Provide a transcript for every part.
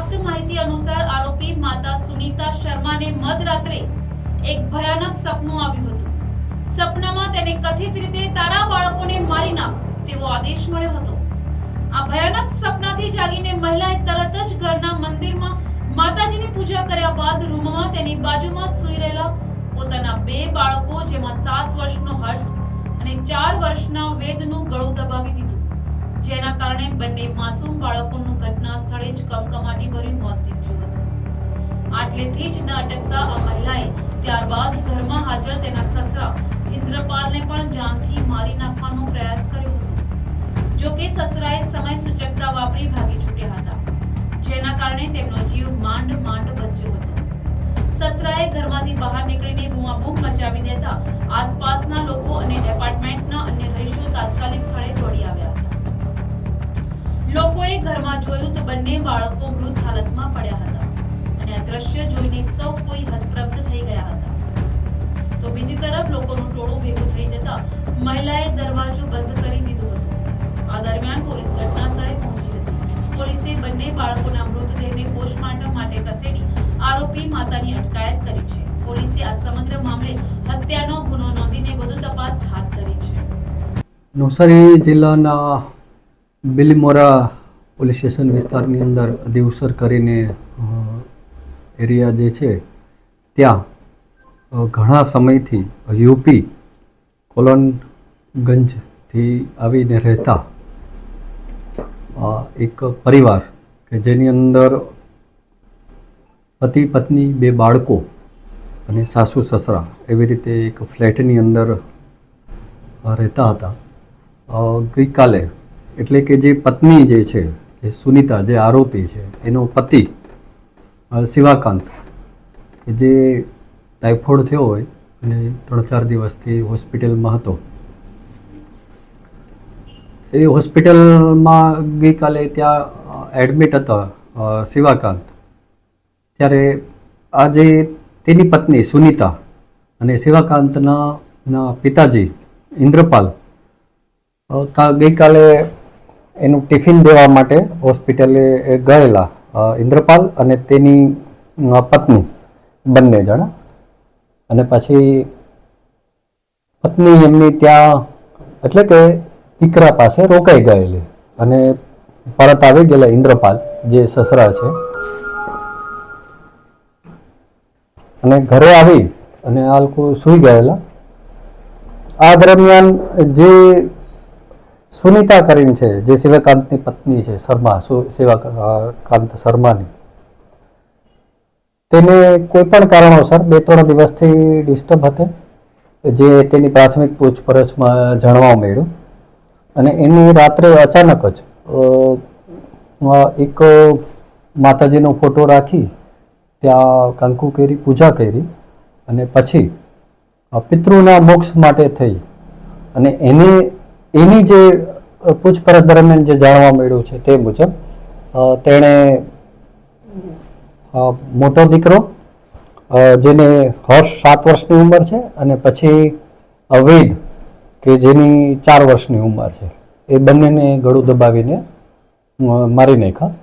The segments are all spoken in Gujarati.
પ્રાપ્ત માહિતી અનુસાર આરોપી માતા સુનીતા શર્માને મધરાત્રે એક ભયાનક સપનું આવ્યું હતું. સપનામાં તેને કથિત રીતે તારા બાળકોને મારી નાખ તેવો આદેશ મળ્યો હતો. આ ભયાનક સપનાથી જાગીને મહિલાએ તરત જ ઘરના મંદિરમાં માતાજીની પૂજા કર્યા બાદ રૂમમાં તેની બાજુમાં સૂઈ રહેલા પોતાના 2 બાળકો જેમાં 7 વર્ષનો હર્ષ અને 4 વર્ષના વેદનું ગળું દબાવી દીધું, જેના કારણે બંને માસૂમ બાળકોનું ઘટના સ્થળે જ કમકમાટી ભર્યું મોત નીપજ્યું હતું. આટલેથી જ ન અટકતા આ મહિલાએ ત્યારબાદ ઘરમાં હાજર તેના સસરા ઇન્દ્રપાલને પણ જાનથી મારી નાખવાનો પ્રયાસ કર્યો હતો. જો કે સસરાએ સમય સૂચકતા વાપરી ભાગી છૂટ્યા હતા, જેના કારણે તેમનો જીવ માંડ બચ્યો હતો. સસરાએ ઘરમાંથી બહાર નીકળીને બૂમાબૂમ મચાવી દેતા આસપાસના લોકો અને એપાર્ટમેન્ટના અન્ય રહીશો તાત્કાલિક સ્થળે દોડી આવ્યા હતા. લોકોએ ઘરમાં જોયું તો બંને બાળકો મૃત હાલતમાં પડ્યા હતા અને આ દ્રશ્ય જોઈને સૌ કોઈ હતપ્રભ થઈ ગયા હતા. તો બીજી તરફ લોકોનું ટોળું ભેગું થઈ જતા મહિલાએ દરવાજો બંધ કરી દીધો હતો. આ દરમિયાન પોલીસ ઘટના સ્થળે પહોંચી હતી. પોલીસે બંને બાળકોના મૃતદેહને પોસ્ટમોર્ટમ માટે ખસેડી આરોપી માતાની અટકાયત કરી છે. પોલીસે આ સમગ્ર મામલે હત્યાનો ગુનો નોંધીને વધુ તપાસ હાથ ધરી છે. નવસારી જિલ્લાના બિલીમોરા પોલીસ સ્ટેશન વિસ્તારની અંદર દિવસર કરીને એરિયા જે છે ત્યાં ઘણા સમયથી યુપી કોલનગંજથી આવીને રહેતા એક પરિવાર કે જેની અંદર પતિ પત્ની 2 બાળકો અને સાસુ સસરા એવી રીતે એક ફ્લેટની અંદર રહેતા હતા. ગઈકાલે એટલે કે જે પત્ની જે છે જે સુનીતા જે આરોપી છે એનો પતિ શિવાકાંત કે જે ટાઇફોઇડ થયો હોય અને 3-4 દિવસથી હોસ્પિટલમાં હતો. એ હોસ્પિટલમાં ગઈકાલે ત્યાં એડમિટ હતા શિવાકાંત. ત્યારે આજે તેની પત્ની સુનીતા અને શિવાકાંતના પિતાજી ઇન્દ્રપાલ ગઈકાલે એનું ટિફિન દેવા માટે હોસ્પિટલે ગયેલા. ઇન્દ્રપાલ અને તેની પત્ની બંને જણા. અને પછી પત્ની એમની ત્યાં એટલે કે દીકરા પાસે રોકાઈ ગયેલી અને પરત આવી ગયેલા ઇન્દ્રપાલ જે સસરા છે. અને ઘરે આવી અને આ લોકો સૂઈ ગયેલા. આ દરમિયાન જે સુનીતા કરીને છે જે શિવકાંતની પત્ની છે શર્મા શિવકાંત શર્માની, તેને કોઈ પણ કારણોસર 2-3 દિવસથી ડિસ્ટર્બ હતી, જે તેની પ્રાથમિક પૂછપરછમાં જાણવા મળ્યું. અને એની રાત્રે અચાનક જ એક માતાજીનો ફોટો રાખી ત્યાં કંકુ કરી પૂજા કરી અને પછી પિતૃના મોક્ષ માટે થઈ. અને એની જે પૂછપરછ દરમિયાન જે જાણવા મળ્યું છે તે મુજબ તેણે મોટો દીકરો જેને હર્ષ 7 વર્ષની ઉંમર છે અને પછી વેદ કે જેની 4 વર્ષની ઉંમર છે, એ બંનેને ગળું દબાવીને મારી નાખ્યા.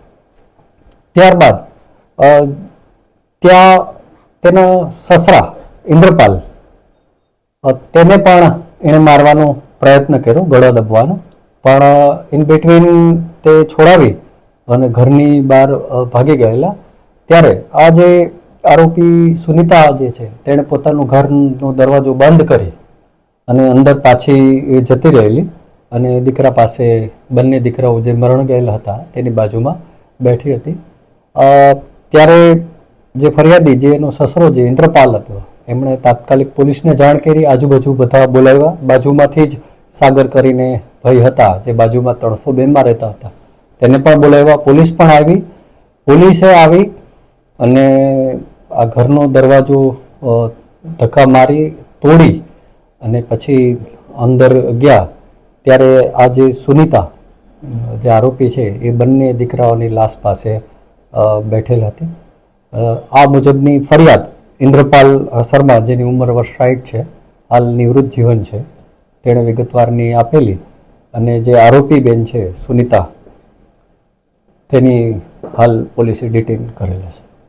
ત્યારબાદ ત્યાં તેના સસરા ઇન્દ્રપાલ તેને પણ એણે મારવાનો પ્રયત્ન કર્યો, ગળો દબવાનો, પણ ઇન બિટવીન તે છોડાવી અને ઘરની બહાર ભાગી ગયેલા. ત્યારે આ જે આરોપી સુનીતા જે છે તેણે પોતાનું ઘરનો દરવાજો બંધ કરી અને અંદર પાછી એ જતી રહેલી અને દીકરા પાસે બંને દીકરાઓ જે મરણ ગયેલા હતા તેની બાજુમાં બેઠી હતી. ત્યારે જે ફરિયાદી જે એનો સસરો જે ઇન્દ્રપાલ હતો એમણે તાત્કાલિક પોલીસને જાણ કરી. આજુબાજુ બધા બોલાવ્યા. બાજુમાંથી જ સાગર કરીને ભાઈ હતા જે બાજુમાં 302માં રહેતા હતા તેને પણ બોલાવ્યા. પોલીસ પણ આવી. પોલીસે આવી અને આ ઘરનો દરવાજો ધક્કા મારી તોડી અને પછી અંદર ગયા. ત્યારે આ જે સુનીતા જે આરોપી છે એ બંને દીકરાઓની લાશ પાસે બેઠેલ હતી. આ મુજબની ફરિયાદ ઇન્દ્રપાલ શર્મા જેની ઉંમર વર્ષ 60 છે, હાલ નિવૃત્ત જીવન છે, તેણે વિગતવારની આપેલી. અને જે આરોપી બેન છે સુનીતા તેની હાલ પોલીસે ડિટેન કરેલા છે.